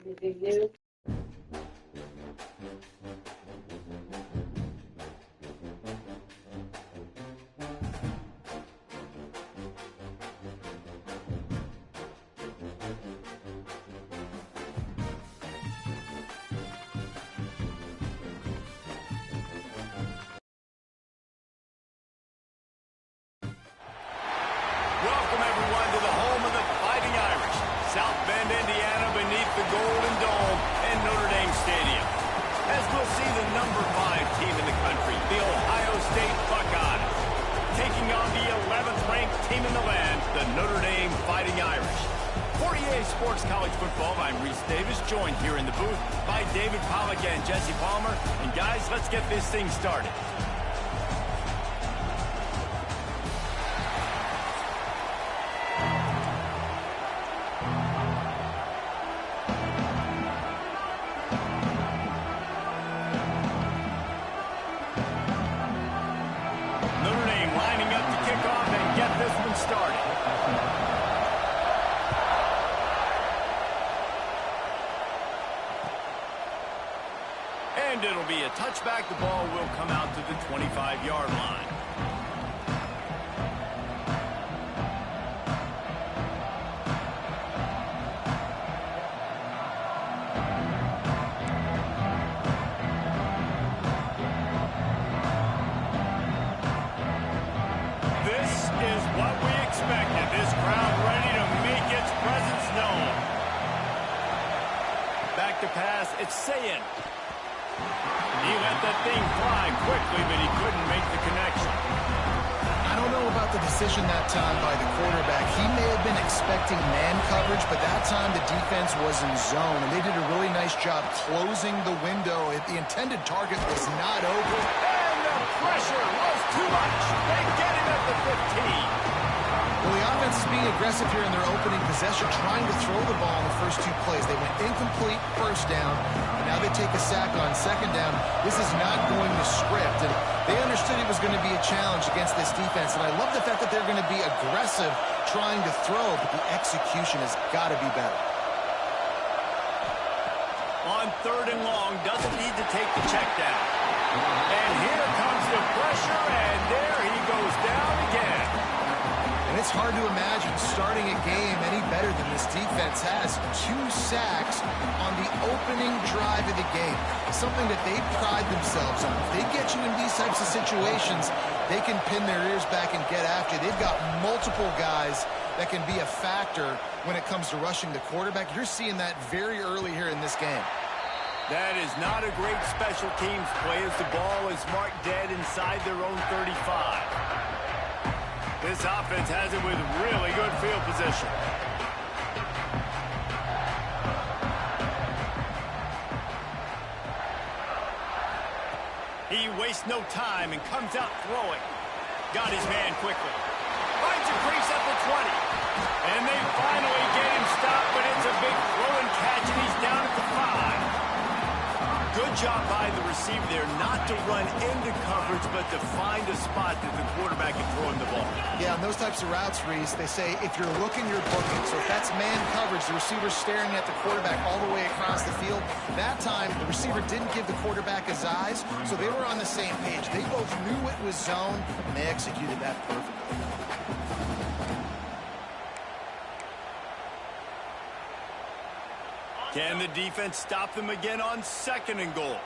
Welcome, everyone, to the home of the Fighting Irish, South Bend, Indiana, beneath the Golden Dome and Notre Dame Stadium. As we'll see the number 5 team in the country, the Ohio State Buckeyes, taking on the 11th ranked team in the land, the Notre Dame Fighting Irish. For EA Sports College Football, I'm Reese Davis, joined here in the booth by David Pollack and Jesse Palmer. And guys, let's get this thing started. And it'll be a touchback. The ball will come out to the 25-yard line. This is what we expected. This crowd ready to make its presence known. Back to pass. It's Sayin. He let that thing fly quickly, but he couldn't make the connection. I don't know about the decision that time by the quarterback. He may have been expecting man coverage, but that time the defense was in zone, and they did a really nice job closing the window. The intended target was not open. And the pressure was too much. They get him at the 15. Well, the offense is being aggressive here in their opening possession, trying to throw the ball in the first 2 plays. They went incomplete first down, and now they take a sack on second down. This is not going to script, and they understood it was going to be a challenge against this defense, and I love the fact that they're going to be aggressive trying to throw, but the execution has got to be better. On 3rd and long, doesn't need to take the check down. And here comes the pressure, and there he goes down again. And it's hard to imagine starting a game any better than this defense has. 2 sacks on the opening drive of the game. Something that they pride themselves on. If they get you in these types of situations, they can pin their ears back and get after. They've got multiple guys that can be a factor when it comes to rushing the quarterback. You're seeing that very early here in this game. That is not a great special teams play as the ball is marked dead inside their own 35. This offense has it with really good field position. He wastes no time and comes out throwing. Got his man quickly. Finds a crease at the 20. And they finally get him stopped, but it's a big throw and catch, and he's down at the 5. Good job by the receiver there not to run into coverage, but to find a spot that the quarterback can throw him the ball. Yeah, on those types of routes, Reese, they say if you're looking, you're booking. So if that's man coverage, the receiver's staring at the quarterback all the way across the field. That time, the receiver didn't give the quarterback his eyes, so they were on the same page. They both knew it was zone, and they executed that perfectly. Can the defense stop them again on 2nd and goal?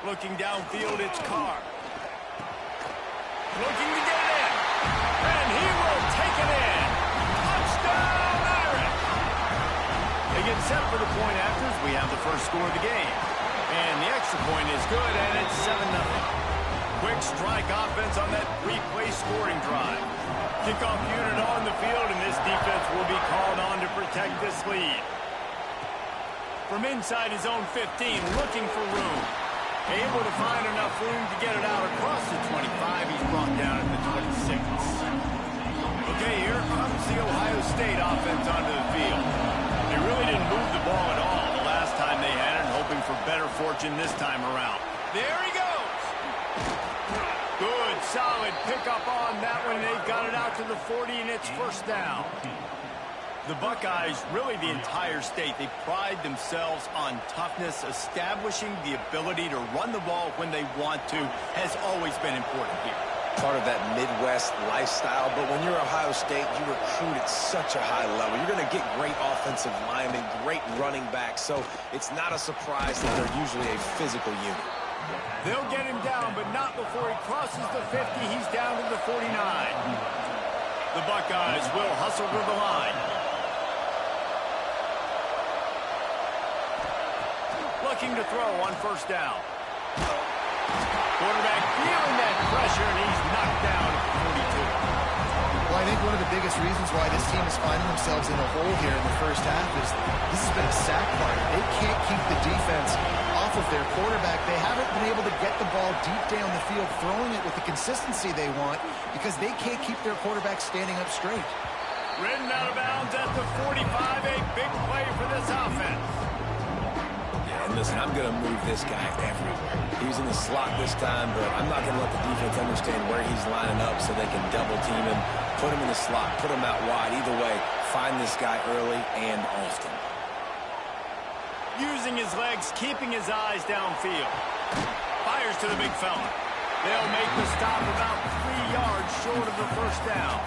Looking downfield, it's Carr. Looking to get it in. And he will take it in. Touchdown, Irish! They get set for the point afters. We have the first score of the game. And the extra point is good, and it's 7-0. Quick strike offense on that 3-play scoring drive. Kickoff unit on the field, and this defense will be called on to protect this lead. From inside his own 15, looking for room. Able to find enough room to get it out across the 25. He's brought down at the 26. Okay, here comes the Ohio State offense onto the field. They really didn't move the ball at all the last time they had it, hoping for better fortune this time around. There he goes. Good, solid pickup on that one. They've got it out to the 40, and it's first down. The Buckeyes, really the entire state, they pride themselves on toughness. Establishing the ability to run the ball when they want to has always been important here. Part of that Midwest lifestyle, but when you're Ohio State, you recruit at such a high level. You're going to get great offensive linemen, great running backs, so it's not a surprise that they're usually a physical unit. They'll get him down, but not before he crosses the 50. He's down to the 49. The Buckeyes will hustle to the line. Looking to throw on first down. Quarterback feeling that pressure, and he's knocked down at the 42. Well, I think one of the biggest reasons why this team is finding themselves in a hole here in the first half is this has been a sack party. They can't keep the defense off of their quarterback. They haven't been able to get the ball deep down the field, throwing it with the consistency they want because they can't keep their quarterback standing up straight. Ridden out of bounds at the 45, a big play for this offense. And listen, I'm going to move this guy everywhere. He's in the slot this time, but I'm not going to let the defense understand where he's lining up so they can double team him, put him in the slot, put him out wide. Either way, find this guy early and often. Using his legs, keeping his eyes downfield. Fires to the big fella. They'll make the stop about 3 yards short of the first down.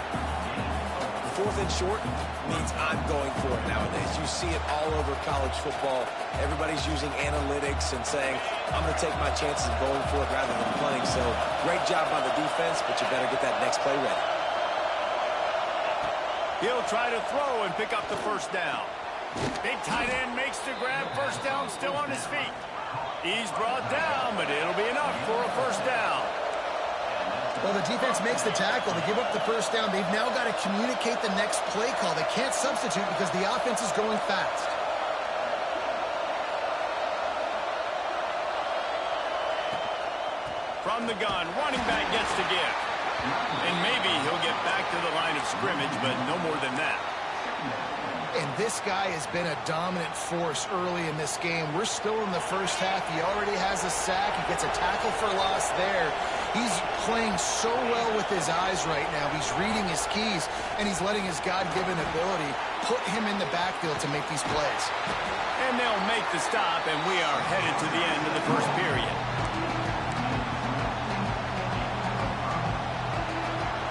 Fourth and short means I'm going for it nowadays. You see it all over college football. Everybody's using analytics and saying, I'm going to take my chances of going for it rather than punting. So great job by the defense, but you better get that next play ready. He'll try to throw and pick up the first down. Big tight end makes the grab. First down, still on his feet. He's brought down, but it'll be enough for a first down. Well, the defense makes the tackle. They give up the first down. They've now got to communicate the next play call. They can't substitute because the offense is going fast. From the gun, running back gets to give. And maybe he'll get back to the line of scrimmage, but no more than that. And this guy has been a dominant force early in this game. We're still in the first half. He already has a sack. He gets a tackle for loss there. He's playing so well with his eyes right now. He's reading his keys, and he's letting his God-given ability put him in the backfield to make these plays. And they'll make the stop, and we are headed to the end of the first period.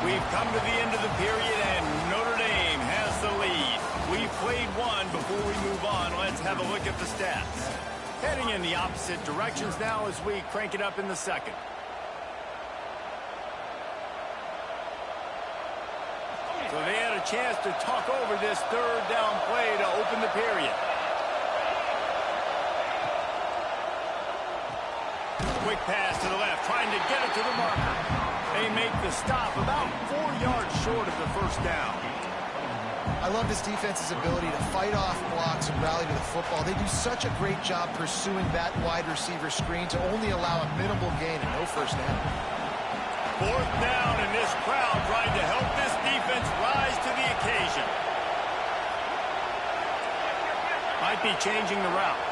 We've come to the end of the period, and Notre Dame has the lead. We've played one. Before we move on, let's have a look at the stats. Heading in the opposite directions now as we crank it up in the second. So they had a chance to talk over this third down play to open the period. Quick pass to the left, trying to get it to the marker. They make the stop about 4 yards short of the first down. I love this defense's ability to fight off blocks and rally to the football. They do such a great job pursuing that wide receiver screen to only allow a minimal gain and no first down. Fourth down, and this crowd trying to help this defense rise to the occasion. Might be changing the route.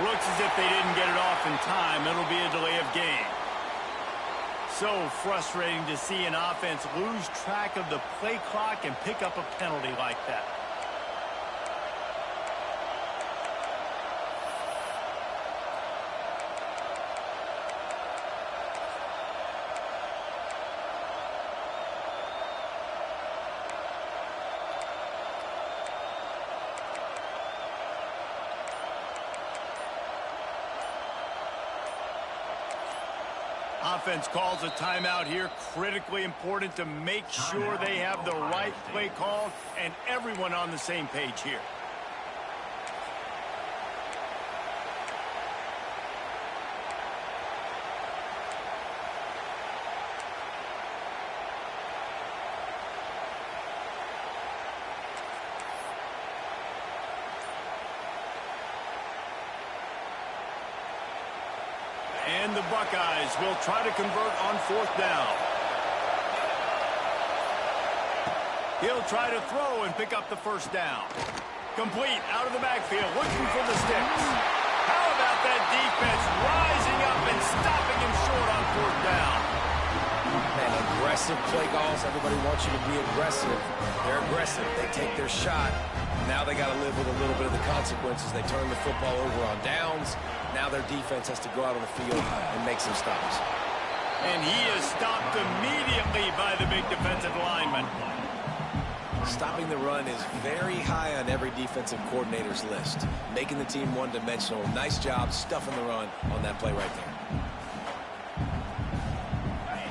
Looks as if they didn't get it off in time. It'll be a delay of game. So frustrating to see an offense lose track of the play clock and pick up a penalty like that. Offense calls a timeout here. Critically important to make sure they have the right play call and everyone on the same page here. And the Buckeyes will try to convert on fourth down. He'll try to throw and pick up the first down. Complete out of the backfield, looking for the sticks. How about that defense rising up and stopping him short play calls, everybody wants you to be aggressive. They're aggressive. They take their shot. Now they got to live with a little bit of the consequences. They turn the football over on downs. Now their defense has to go out on the field and make some stops. And he is stopped immediately by the big defensive lineman. Stopping the run is very high on every defensive coordinator's list. Making the team one-dimensional. Nice job stuffing the run on that play right there.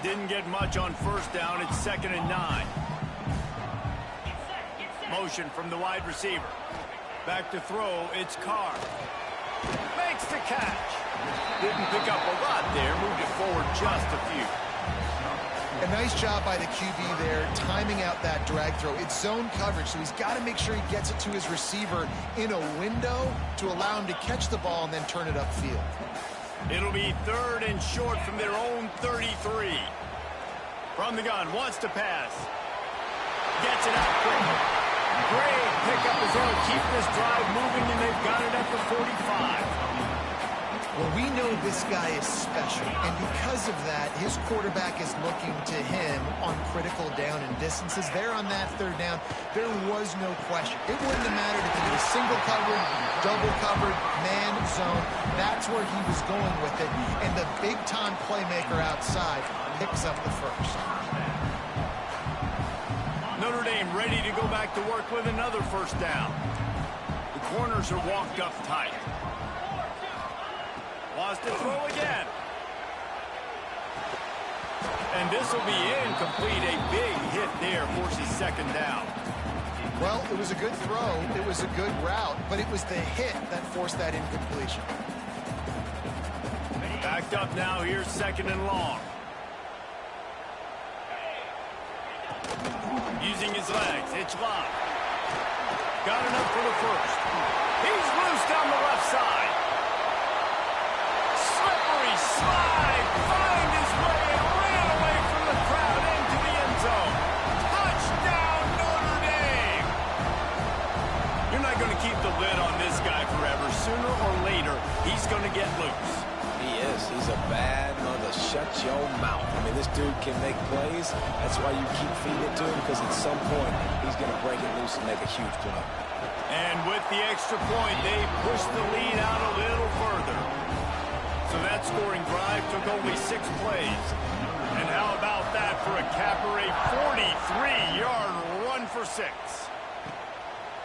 Didn't get much on first down. It's 2nd and 9. Motion from the wide receiver. Back to throw. It's Carr. Makes the catch. Didn't pick up a lot there. Moved it forward just a few. A nice job by the QB there, timing out that drag throw. It's zone coverage, so he's got to make sure he gets it to his receiver in a window to allow him to catch the ball and then turn it upfield. It'll be 3rd and short from their own 33. From the gun, wants to pass. Gets it out quickly. Great pickup as well. Keep this drive moving, and they've got it at the 45. Well, we know this guy is special, and because of that, his quarterback is looking to him on critical down and distances. There on that 3rd down, there was no question. It wouldn't have mattered if it was single covered, double covered, man zone. That's where he was going with it, and the big-time playmaker outside picks up the first. Notre Dame ready to go back to work with another first down. The corners are walked up tight. Wants to throw again. And this will be incomplete. A big hit there forces 2nd down. Well, it was a good throw. It was a good route, but it was the hit that forced that incompletion. Backed up now. Here's 2nd and long. Using his legs. It's locked. Got enough for the first. He's loose down the left side. Slide, find his way, and ran away from the crowd into the end zone. Touchdown, Notre Dame! You're not going to keep the lid on this guy forever. Sooner or later, he's going to get loose. He is. He's a bad mother. Shut your mouth. I mean, this dude can make plays. That's why you keep feeding it to him, because at some point, he's going to break it loose and make a huge play. And with the extra point, they push the lead out a little further. So that scoring drive took only 6 plays. And how about that for a capper, a 43-yard run for 6.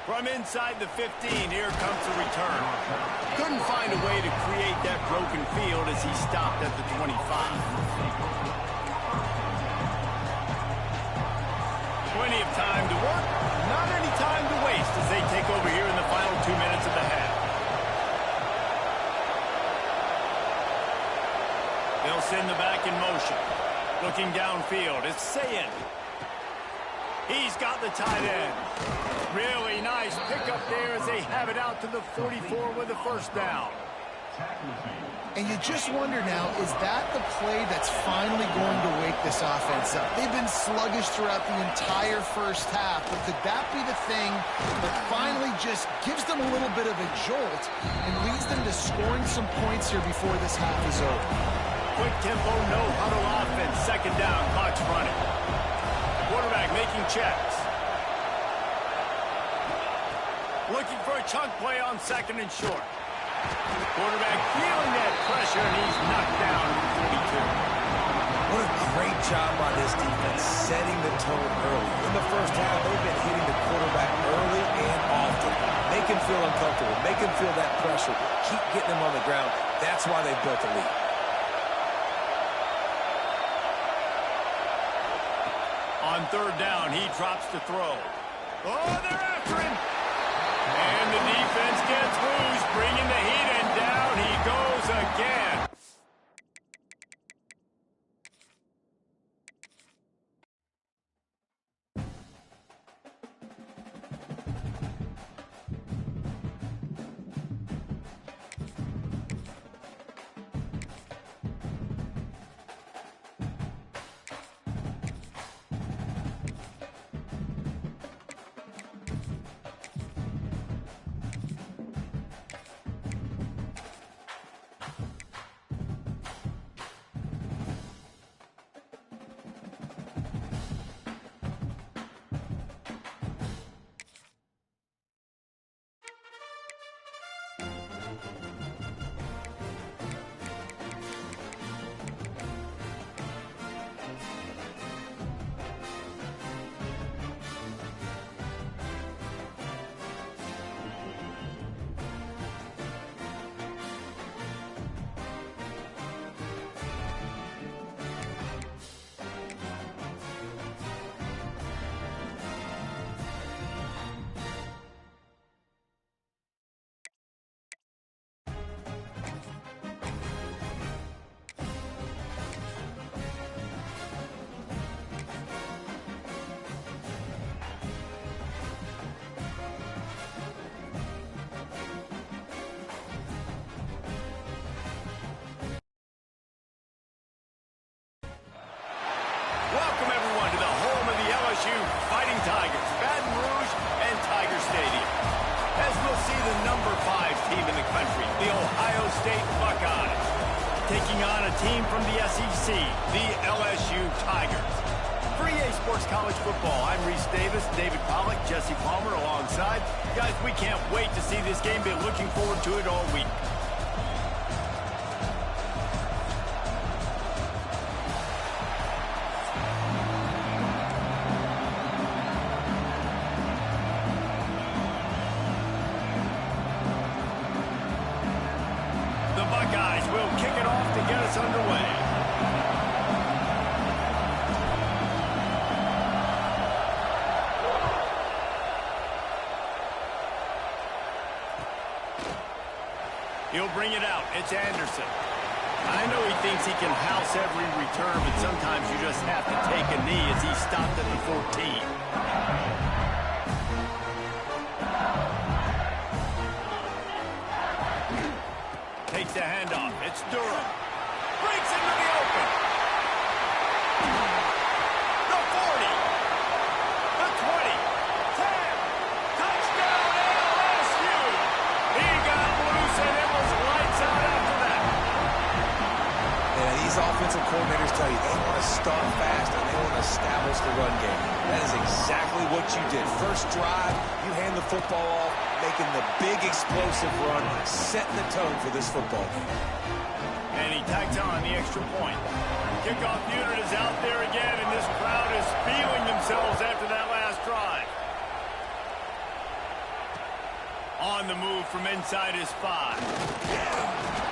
From inside the 15, here comes the return. Couldn't find a way to create that broken field as he stopped at the 25. Plenty of time to work, not any time to waste as they take over here in the final 2 minutes of the half. They'll send the back in motion. Looking downfield, it's Sayin. He's got the tight end. Really nice pickup there as they have it out to the 44 with a first down. And you just wonder now, is that the play that's finally going to wake this offense up? They've been sluggish throughout the entire first half, but could that be the thing that finally just gives them a little bit of a jolt and leads them to scoring some points here before this half is over? Quick tempo, no huddle offense. 2nd down, clock's running. Quarterback making checks. Looking for a chunk play on 2nd and short. Quarterback feeling that pressure, and he's knocked down at the 42. What a great job by this defense, setting the tone early. In the first half, they've been hitting the quarterback early and often. Make him feel uncomfortable. Make him feel that pressure. Keep getting him on the ground. That's why they built the lead. On 3rd down, he drops to throw. Oh, they're after him. And the defense gets loose, bringing the heat, and down he goes again. Welcome, everyone, to the home of the LSU Fighting Tigers, Baton Rouge and Tiger Stadium. As we'll see the number 5 team in the country, the Ohio State Buckeyes, taking on a team from the SEC, the LSU Tigers. For EA Sports College Football, I'm Reese Davis, David Pollack, Jesse Palmer alongside. Guys, we can't wait to see this game. Been looking forward to it all week. The Buckeyes will kick it off to get us underway. He'll bring it out. It's Anderson. I know he thinks he can house every return, but sometimes you just have to take a knee as he stopped at the 14. Takes the handoff. It's Durham. Breaks into the open. The 40. The 20. 10. Touchdown LSU. He got loose and it was lights out after that. And these offensive coordinators tell you they want to start fast and they want to establish the run game. That is exactly what you did. First drive, you hand the football off, making the big explosive run, setting the tone for this football game. And he tags on the extra point. Kickoff unit is out there again, and this crowd is feeling themselves after that last drive. On the move from inside his 5.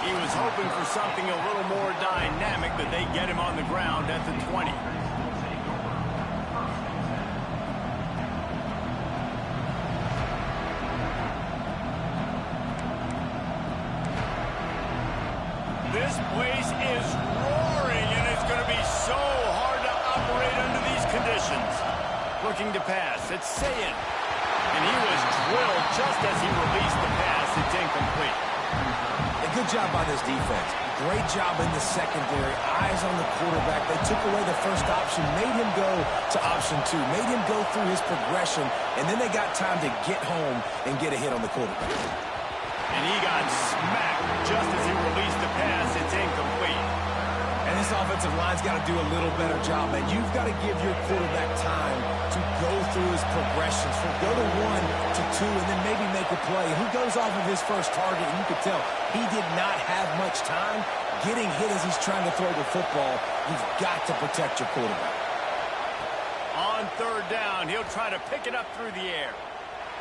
He was hoping for something a little more dynamic, but they get him on the ground at the 20. This place is roaring, and it's going to be so hard to operate under these conditions. Looking to pass. It's Sayin. And he was drilled just as he released the pass. It's incomplete. A good job by this defense. Great job in the secondary. Eyes on the quarterback. They took away the first option, made him go to option 2, made him go through his progression, and then they got time to get home and get a hit on the quarterback. And he got smacked just as he released the pass. It's incomplete. And this offensive line's got to do a little better job, man. You've got to give your quarterback time to go through his progressions, from go to 1 to 2, and then maybe make a play. And he goes off of his first target, and you could tell he did not have much time getting hit as he's trying to throw the football. You've got to protect your quarterback. On third down, he'll try to pick it up through the air.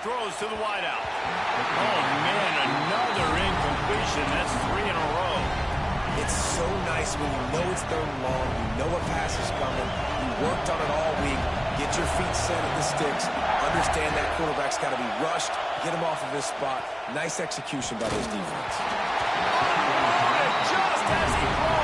Throws to the wideout. Oh, man, another incompletion. That's 3 in a row. It's so nice when you know it's 3rd and long, you know a pass is coming, you worked on it all week, get your feet set at the sticks, understand that quarterback's got to be rushed, get him off of his spot. Nice execution by this defense. Oh, just as he throws